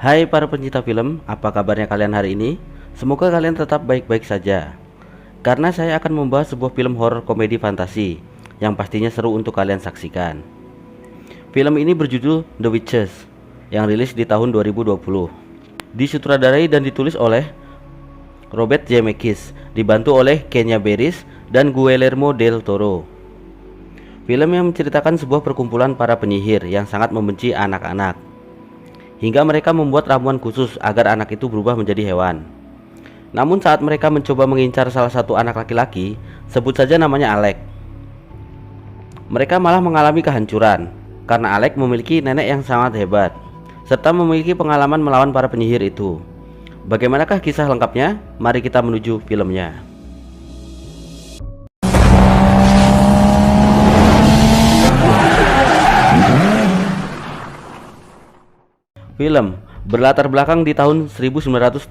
Hai para pencinta film, apa kabarnya kalian hari ini? Semoga kalian tetap baik-baik saja. Karena saya akan membahas sebuah film horor komedi fantasi yang pastinya seru untuk kalian saksikan. Film ini berjudul The Witches yang rilis di tahun 2020. Disutradarai dan ditulis oleh Robert Zemeckis, dibantu oleh Kenya Barris dan Guillermo del Toro. Film yang menceritakan sebuah perkumpulan para penyihir yang sangat membenci anak-anak, hingga mereka membuat ramuan khusus agar anak itu berubah menjadi hewan. Namun saat mereka mencoba mengincar salah satu anak laki-laki, sebut saja namanya Alex, mereka malah mengalami kehancuran karena Alex memiliki nenek yang sangat hebat serta memiliki pengalaman melawan para penyihir itu. Bagaimanakah kisah lengkapnya? Mari kita menuju filmnya. Film berlatar belakang di tahun 1986.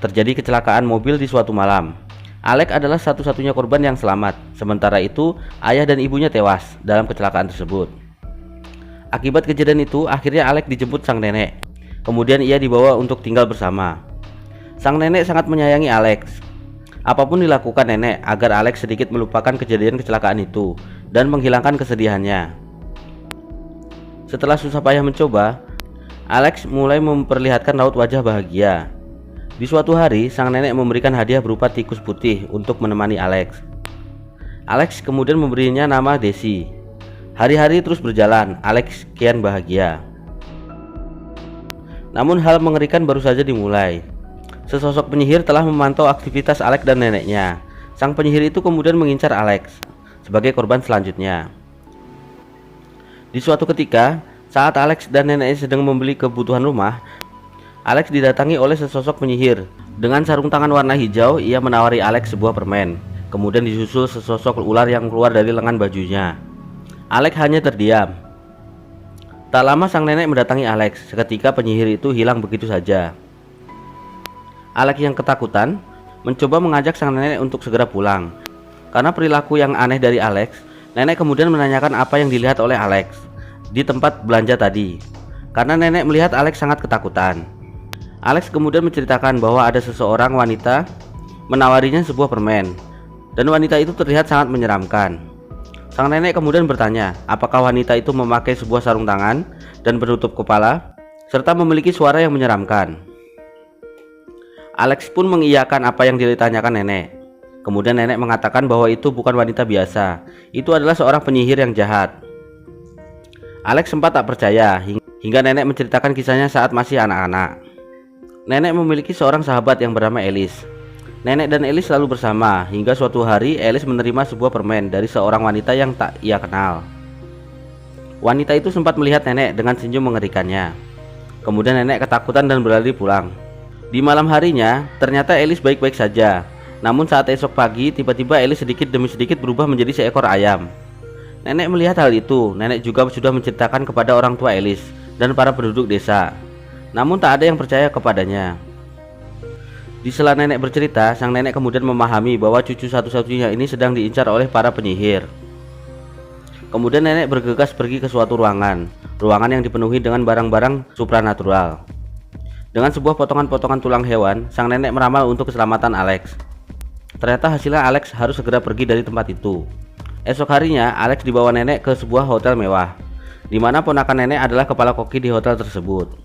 Terjadi kecelakaan mobil di suatu malam. Alex adalah satu-satunya korban yang selamat. Sementara itu, ayah dan ibunya tewas dalam kecelakaan tersebut. Akibat kejadian itu, akhirnya Alex dijemput sang nenek. Kemudian ia dibawa untuk tinggal bersama. Sang nenek sangat menyayangi Alex. Apapun dilakukan nenek agar Alex sedikit melupakan kejadian kecelakaan itu dan menghilangkan kesedihannya. Setelah susah payah mencoba, Alex mulai memperlihatkan raut wajah bahagia. Di suatu hari, sang nenek memberikan hadiah berupa tikus putih untuk menemani Alex. Alex kemudian memberinya nama Daisy. Hari-hari terus berjalan, Alex kian bahagia. Namun hal mengerikan baru saja dimulai. Sesosok penyihir telah memantau aktivitas Alex dan neneknya. Sang penyihir itu kemudian mengincar Alex sebagai korban selanjutnya. Di suatu ketika, saat Alex dan neneknya sedang membeli kebutuhan rumah, Alex didatangi oleh sesosok penyihir. Dengan sarung tangan warna hijau, ia menawari Alex sebuah permen. Kemudian disusul sesosok ular yang keluar dari lengan bajunya. Alex hanya terdiam. Tak lama sang nenek mendatangi Alex. Seketika penyihir itu hilang begitu saja. Alex yang ketakutan mencoba mengajak sang nenek untuk segera pulang. Karena perilaku yang aneh dari Alex, nenek kemudian menanyakan apa yang dilihat oleh Alex di tempat belanja tadi. Karena nenek melihat Alex sangat ketakutan, Alex kemudian menceritakan bahwa ada seseorang wanita menawarinya sebuah permen, dan wanita itu terlihat sangat menyeramkan. Sang nenek kemudian bertanya, apakah wanita itu memakai sebuah sarung tangan dan penutup kepala, serta memiliki suara yang menyeramkan. Alex pun mengiyakan apa yang ditanyakan nenek. Kemudian nenek mengatakan bahwa itu bukan wanita biasa, itu adalah seorang penyihir yang jahat. Alex sempat tak percaya hingga nenek menceritakan kisahnya saat masih anak-anak. Nenek memiliki seorang sahabat yang bernama Alice. Nenek dan Alice selalu bersama hingga suatu hari Alice menerima sebuah permen dari seorang wanita yang tak ia kenal. Wanita itu sempat melihat nenek dengan senyum mengerikannya. Kemudian nenek ketakutan dan berlari pulang. Di malam harinya, ternyata Alice baik-baik saja. Namun saat esok pagi, tiba-tiba Alice sedikit demi sedikit berubah menjadi seekor ayam. Nenek melihat hal itu. Nenek juga sudah menceritakan kepada orang tua Alice dan para penduduk desa. Namun tak ada yang percaya kepadanya. Di sela nenek bercerita, sang nenek kemudian memahami bahwa cucu satu-satunya ini sedang diincar oleh para penyihir. Kemudian nenek bergegas pergi ke suatu ruangan yang dipenuhi dengan barang-barang supranatural. Dengan sebuah potongan-potongan tulang hewan, sang nenek meramal untuk keselamatan Alex. Ternyata hasilnya Alex harus segera pergi dari tempat itu. Esok harinya, Alex dibawa nenek ke sebuah hotel mewah, di mana ponakan nenek adalah kepala koki di hotel tersebut.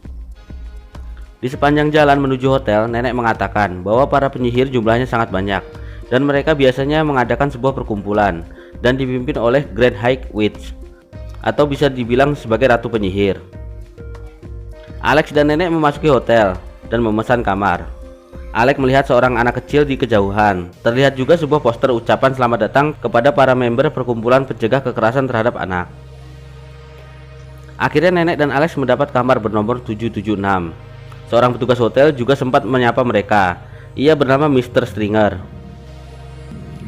Di sepanjang jalan menuju hotel, nenek mengatakan bahwa para penyihir jumlahnya sangat banyak, dan mereka biasanya mengadakan sebuah perkumpulan, dan dipimpin oleh Grand High Witch, atau bisa dibilang sebagai ratu penyihir. Alex dan nenek memasuki hotel, dan memesan kamar. Alex melihat seorang anak kecil di kejauhan. Terlihat juga sebuah poster ucapan selamat datang kepada para member perkumpulan pencegah kekerasan terhadap anak. Akhirnya nenek dan Alex mendapat kamar bernomor 776. Seorang petugas hotel juga sempat menyapa mereka. Ia bernama Mr. Stringer.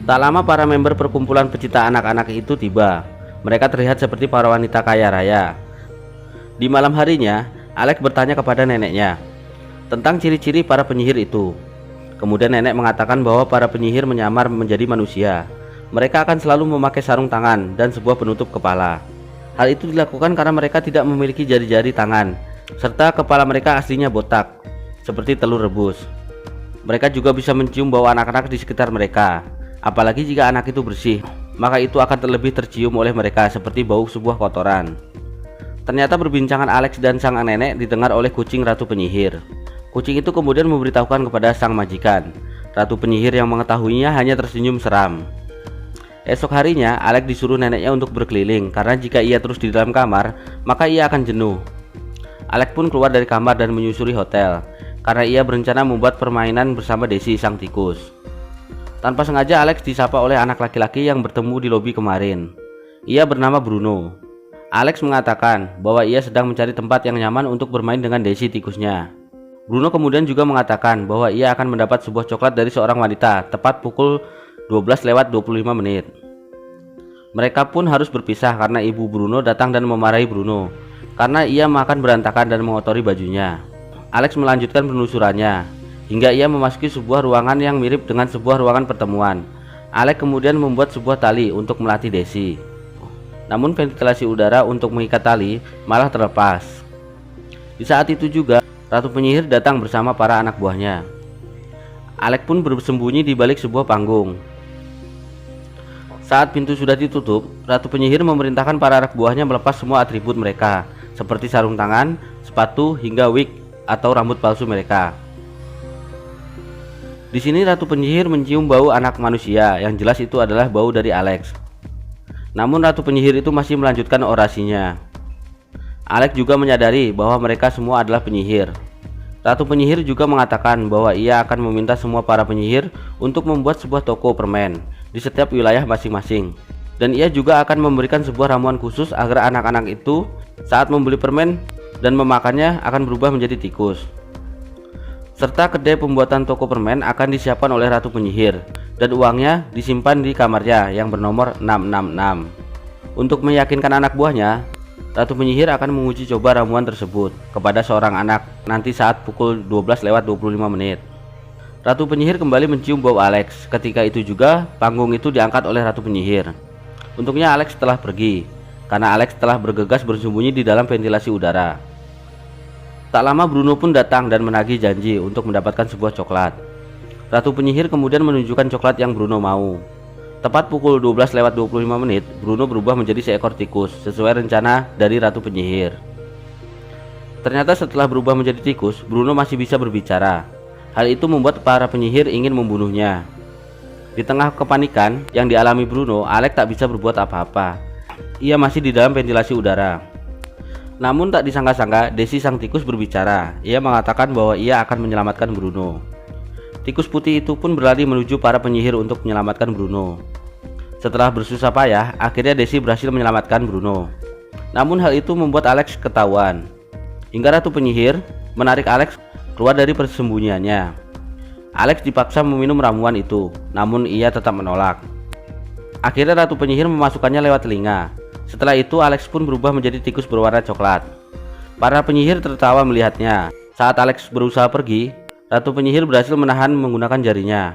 Tak lama para member perkumpulan pecinta anak-anak itu tiba. Mereka terlihat seperti para wanita kaya raya. Di malam harinya, Alex bertanya kepada neneknya tentang ciri-ciri para penyihir itu. Kemudian nenek mengatakan bahwa para penyihir menyamar menjadi manusia. Mereka akan selalu memakai sarung tangan dan sebuah penutup kepala. Hal itu dilakukan karena mereka tidak memiliki jari-jari tangan serta kepala mereka aslinya botak, seperti telur rebus. Mereka juga bisa mencium bau anak-anak di sekitar mereka, apalagi jika anak itu bersih, maka itu akan lebih tercium oleh mereka seperti bau sebuah kotoran. Ternyata perbincangan Alex dan sang nenek didengar oleh kucing Ratu Penyihir. Kucing itu kemudian memberitahukan kepada sang majikan. Ratu Penyihir yang mengetahuinya hanya tersenyum seram. Esok harinya, Alex disuruh neneknya untuk berkeliling karena jika ia terus di dalam kamar, maka ia akan jenuh. Alex pun keluar dari kamar dan menyusuri hotel karena ia berencana membuat permainan bersama Desi sang tikus. Tanpa sengaja Alex disapa oleh anak laki-laki yang bertemu di lobi kemarin. Ia bernama Bruno. Alex mengatakan bahwa ia sedang mencari tempat yang nyaman untuk bermain dengan Desi tikusnya. Bruno kemudian juga mengatakan bahwa ia akan mendapat sebuah coklat dari seorang wanita tepat pukul 12:25. Mereka pun harus berpisah karena ibu Bruno datang dan memarahi Bruno karena ia makan berantakan dan mengotori bajunya. Alex melanjutkan penelusurannya hingga ia memasuki sebuah ruangan yang mirip dengan sebuah ruangan pertemuan. Alex kemudian membuat sebuah tali untuk melatih Desi. Namun ventilasi udara untuk mengikat tali malah terlepas. Di saat itu juga Ratu Penyihir datang bersama para anak buahnya. Alex pun bersembunyi di balik sebuah panggung. Saat pintu sudah ditutup, Ratu Penyihir memerintahkan para anak buahnya melepas semua atribut mereka, seperti sarung tangan, sepatu, hingga wig atau rambut palsu mereka. Di sini Ratu Penyihir mencium bau anak manusia, yang jelas itu adalah bau dari Alex. Namun Ratu Penyihir itu masih melanjutkan orasinya. Alex juga menyadari bahwa mereka semua adalah penyihir. Ratu Penyihir juga mengatakan bahwa ia akan meminta semua para penyihir untuk membuat sebuah toko permen di setiap wilayah masing-masing. Dan ia juga akan memberikan sebuah ramuan khusus agar anak-anak itu saat membeli permen dan memakannya akan berubah menjadi tikus. Serta kedai pembuatan toko permen akan disiapkan oleh Ratu Penyihir dan uangnya disimpan di kamarnya yang bernomor 666. Untuk meyakinkan anak buahnya, Ratu Penyihir akan menguji coba ramuan tersebut kepada seorang anak nanti saat pukul 12:25. Ratu Penyihir kembali mencium bau Alex. Ketika itu juga panggung itu diangkat oleh Ratu Penyihir. Untungnya Alex telah pergi karena Alex telah bergegas bersembunyi di dalam ventilasi udara. Tak lama Bruno pun datang dan menagih janji untuk mendapatkan sebuah coklat. Ratu Penyihir kemudian menunjukkan coklat yang Bruno mau. Tepat pukul 12:25, Bruno berubah menjadi seekor tikus sesuai rencana dari Ratu Penyihir. Ternyata setelah berubah menjadi tikus, Bruno masih bisa berbicara. Hal itu membuat para penyihir ingin membunuhnya. Di tengah kepanikan yang dialami Bruno, Alex tak bisa berbuat apa-apa. Ia masih di dalam ventilasi udara. Namun tak disangka-sangka, Desi sang tikus berbicara. Ia mengatakan bahwa ia akan menyelamatkan Bruno. Tikus putih itu pun berlari menuju para penyihir untuk menyelamatkan Bruno. Setelah bersusah payah, akhirnya Desi berhasil menyelamatkan Bruno. Namun hal itu membuat Alex ketahuan. Hingga Ratu Penyihir menarik Alex keluar dari persembunyiannya. Alex dipaksa meminum ramuan itu, namun ia tetap menolak. Akhirnya Ratu Penyihir memasukkannya lewat telinga. Setelah itu Alex pun berubah menjadi tikus berwarna coklat. Para penyihir tertawa melihatnya. Saat Alex berusaha pergi, Ratu Penyihir berhasil menahan menggunakan jarinya.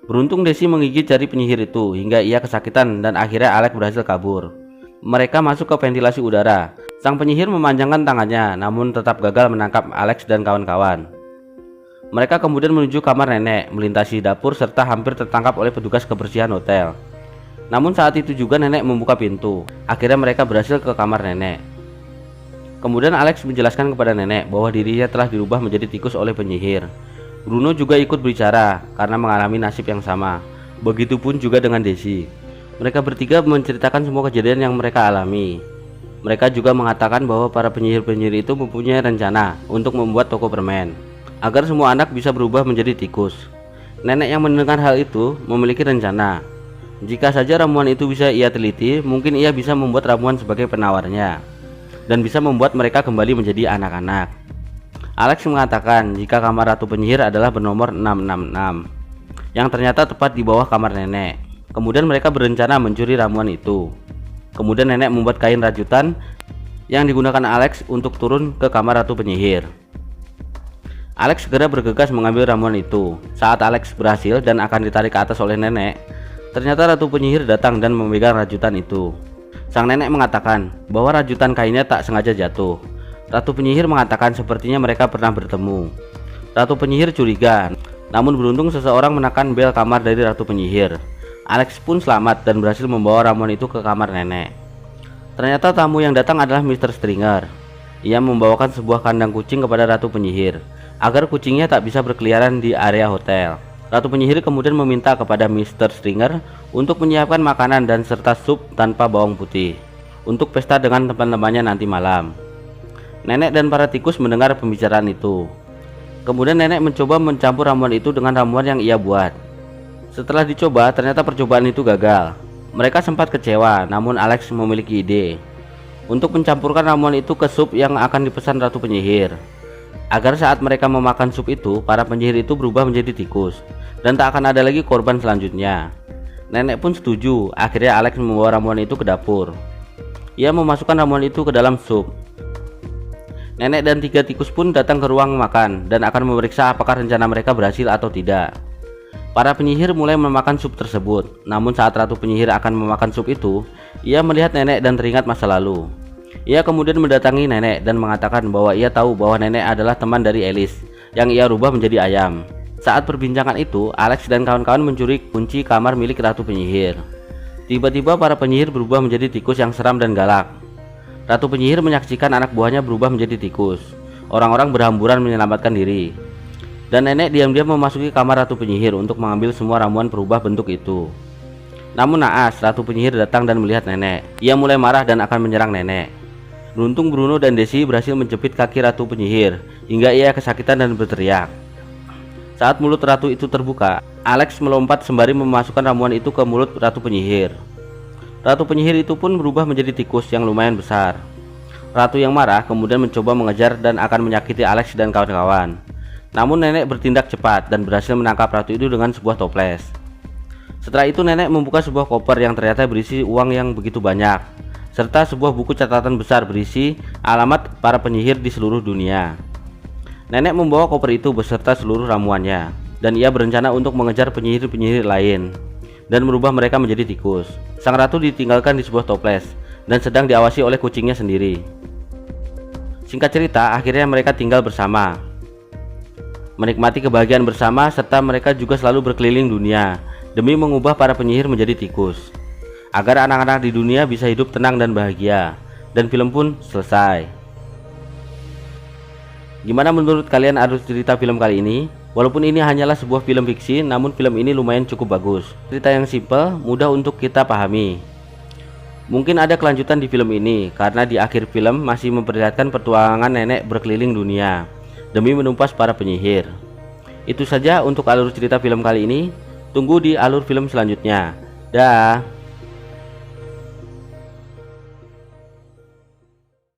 Beruntung Desi menggigit jari penyihir itu hingga ia kesakitan dan akhirnya Alex berhasil kabur. Mereka masuk ke ventilasi udara. Sang penyihir memanjangkan tangannya namun tetap gagal menangkap Alex dan kawan-kawan. Mereka kemudian menuju kamar nenek, melintasi dapur serta hampir tertangkap oleh petugas kebersihan hotel. Namun saat itu juga nenek membuka pintu. Akhirnya mereka berhasil ke kamar nenek. Kemudian Alex menjelaskan kepada nenek bahwa dirinya telah dirubah menjadi tikus oleh penyihir. Bruno juga ikut bicara karena mengalami nasib yang sama. Begitupun juga dengan Desi. Mereka bertiga menceritakan semua kejadian yang mereka alami. Mereka juga mengatakan bahwa para penyihir-penyihir itu mempunyai rencana untuk membuat toko permen agar semua anak bisa berubah menjadi tikus. Nenek yang mendengar hal itu memiliki rencana. Jika saja ramuan itu bisa ia teliti, mungkin ia bisa membuat ramuan sebagai penawarnya dan bisa membuat mereka kembali menjadi anak-anak. Alex mengatakan jika kamar Ratu Penyihir adalah bernomor 666 yang ternyata tepat di bawah kamar nenek. Kemudian mereka berencana mencuri ramuan itu. Kemudian nenek membuat kain rajutan yang digunakan Alex untuk turun ke kamar Ratu Penyihir. Alex segera bergegas mengambil ramuan itu. Saat Alex berhasil dan akan ditarik ke atas oleh nenek, ternyata Ratu Penyihir datang dan memegang rajutan itu. Sang nenek mengatakan bahwa rajutan kainnya tak sengaja jatuh. Ratu penyihir mengatakan sepertinya mereka pernah bertemu. Ratu penyihir curiga, namun beruntung seseorang menekan bel kamar dari ratu penyihir. Alex pun selamat dan berhasil membawa ramuan itu ke kamar nenek. Ternyata tamu yang datang adalah Mr. Stringer. Ia membawakan sebuah kandang kucing kepada ratu penyihir agar kucingnya tak bisa berkeliaran di area hotel. Ratu penyihir kemudian meminta kepada Mr. Stringer untuk menyiapkan makanan dan serta sup tanpa bawang putih untuk pesta dengan teman-temannya nanti malam. Nenek dan para tikus mendengar pembicaraan itu. Kemudian nenek mencoba mencampur ramuan itu dengan ramuan yang ia buat. Setelah dicoba, ternyata percobaan itu gagal. Mereka sempat kecewa, namun Alex memiliki ide untuk mencampurkan ramuan itu ke sup yang akan dipesan ratu penyihir, agar saat mereka memakan sup itu, para penyihir itu berubah menjadi tikus dan tak akan ada lagi korban selanjutnya. Nenek pun setuju. Akhirnya Alex membawa ramuan itu ke dapur. Ia memasukkan ramuan itu ke dalam sup. Nenek dan 3 tikus pun datang ke ruang makan dan akan memeriksa apakah rencana mereka berhasil atau tidak. Para penyihir mulai memakan sup tersebut. Namun saat ratu penyihir akan memakan sup itu, ia melihat nenek dan teringat masa lalu. Ia kemudian mendatangi nenek dan mengatakan bahwa ia tahu bahwa nenek adalah teman dari Alice yang ia rubah menjadi ayam. Saat perbincangan itu, Alex dan kawan-kawan mencuri kunci kamar milik ratu penyihir. Tiba-tiba para penyihir berubah menjadi tikus yang seram dan galak. Ratu penyihir menyaksikan anak buahnya berubah menjadi tikus. Orang-orang berhamburan menyelamatkan diri. Dan nenek diam-diam memasuki kamar ratu penyihir untuk mengambil semua ramuan perubah bentuk itu. Namun naas, ratu penyihir datang dan melihat nenek. Ia mulai marah dan akan menyerang nenek. Beruntung Bruno dan Desi berhasil menjepit kaki ratu penyihir hingga ia kesakitan dan berteriak. Saat mulut ratu itu terbuka, Alex melompat sembari memasukkan ramuan itu ke mulut ratu penyihir. Ratu penyihir itu pun berubah menjadi tikus yang lumayan besar. Ratu yang marah kemudian mencoba mengejar dan akan menyakiti Alex dan kawan-kawan. Namun nenek bertindak cepat dan berhasil menangkap ratu itu dengan sebuah toples. Setelah itu nenek membuka sebuah koper yang ternyata berisi uang yang begitu banyak, serta sebuah buku catatan besar berisi alamat para penyihir di seluruh dunia. Nenek membawa koper itu beserta seluruh ramuannya, dan ia berencana untuk mengejar penyihir-penyihir lain dan merubah mereka menjadi tikus. Sang ratu ditinggalkan di sebuah toples dan sedang diawasi oleh kucingnya sendiri. Singkat cerita, akhirnya mereka tinggal bersama, menikmati kebahagiaan bersama, serta mereka juga selalu berkeliling dunia demi mengubah para penyihir menjadi tikus, agar anak-anak di dunia bisa hidup tenang dan bahagia. Dan film pun selesai. Gimana menurut kalian alur cerita film kali ini? Walaupun ini hanyalah sebuah film fiksi, namun film ini lumayan cukup bagus. Cerita yang simple, mudah untuk kita pahami. Mungkin ada kelanjutan di film ini, karena di akhir film masih memperlihatkan petualangan nenek berkeliling dunia demi menumpas para penyihir. Itu saja untuk alur cerita film kali ini. Tunggu di alur film selanjutnya. Dah.